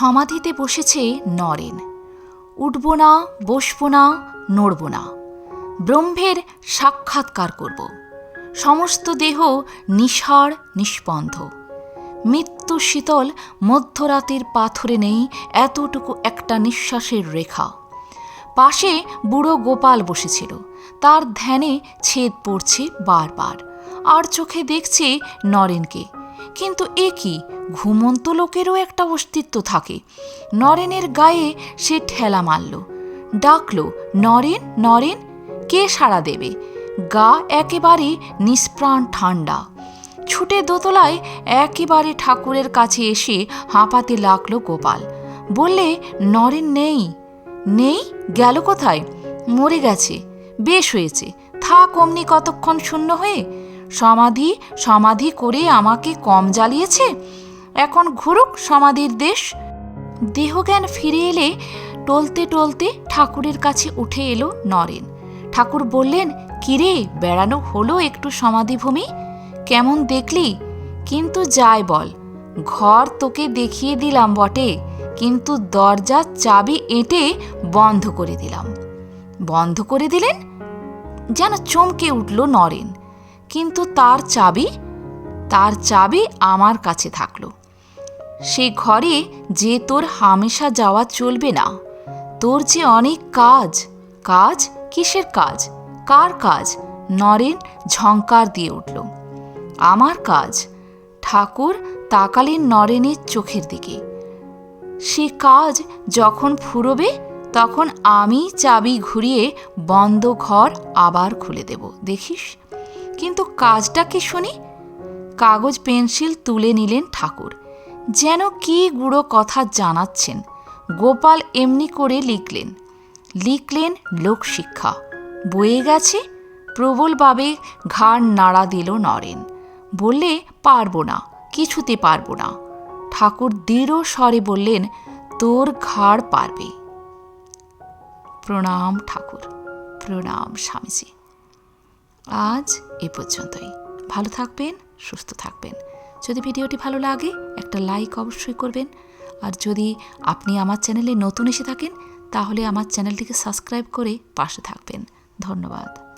সমাধিতে বসেছে নরেন। উঠব না, বসব না, নড়ব না, ব্রহ্মের সাক্ষাৎকার করব। সমস্ত দেহ নিসাড় নিস্পন্ধ। মৃত্যু শীতল মধ্যরাতের পাথরে নেই এতটুকু একটা নিঃশ্বাসের রেখা। পাশে বুড়ো গোপাল বসেছিল। তার ধ্যানে ছেদ পড়ছে বারবার, আর চোখে দেখছে নরেনকে। কিন্তু এ কি, ঘুমন্ত লোকেরও একটা অস্তিত্ব থাকে। নরেনের গায়ে সে ঠেলা মারল, ডাকল, নরেন, নরেন। কে সাড়া দেবে? গা একেবারে নিষ্প্রাণ ঠান্ডা। ছুটে দোতলায় একেবারে ঠাকুরের কাছে এসে হাঁপাতে লাগলো গোপাল। বললে, নরেন নেই। নেই? গেল কোথায়? মরে গেছে। বেশ হয়েছে, থাক অমনি কতক্ষণ শূন্য হয়ে। সমাধি সমাধি করে আমাকে কম জ্বালিয়েছে। এখন ঘুরুক সমাধির দেশ। দেহজ্ঞান ফিরে এলে টলতে টলতে ঠাকুরের কাছে উঠে এলো নরেন। ঠাকুর বললেন, কিরে, বেড়ানো হলো একটু সমাধিভূমি? কেমন দেখলি? কিন্তু যাই বল, ঘর তোকে দেখিয়ে দিলাম বটে, কিন্তু দরজার চাবি এঁটে বন্ধ করে দিলাম। বন্ধ করে দিলেন? যেন চমকে উঠল নরেন। কিন্তু তার চাবি? তার চাবি আমার কাছে থাকলো। সে ঘরে যে তোর হামেশা যাওয়া চলবে না। তোর যে অনেক কাজ। কাজ? কিসের কাজ? কার কাজ? নরেন ঝংকার দিয়ে উঠল। আমার কাজ। ঠাকুর তাকালেন নরেনের চোখের দিকে। সে কাজ যখন ফুরোবে তখন আমি চাবি ঘুরিয়ে বন্ধ ঘর আবার খুলে দেব, দেখিস। কিন্তু কাজটা কি শুনি? কাগজ পেন্সিল তুলে নিলেন ঠাকুর, যেন কি গুঁড়ো কথা জানাচ্ছেন। গোপাল এমনি করে লিখলেন। লিখলেন লোকশিক্ষা। বয়ে গেছে। প্রবলভাবে ঘাড় নাড়া দিল নরেন। বললে, পারব না, কিছুতে পারব না। ঠাকুর দৃঢ় স্বরে বললেন, তোর ঘাড় পারবে। প্রণাম ঠাকুর, প্রণাম স্বামীজি। আজ এ পর্যন্তই। ভালো থাকবেন, সুস্থ থাকবেন। যদি ভিডিওটি ভালো লাগে একটা লাইক অবশ্যই করবেন। আর যদি আপনি আমার চ্যানেলে নতুন এসে থাকেন তাহলে আমার চ্যানেলটিকে সাবস্ক্রাইব করে পাশে থাকবেন। ধন্যবাদ।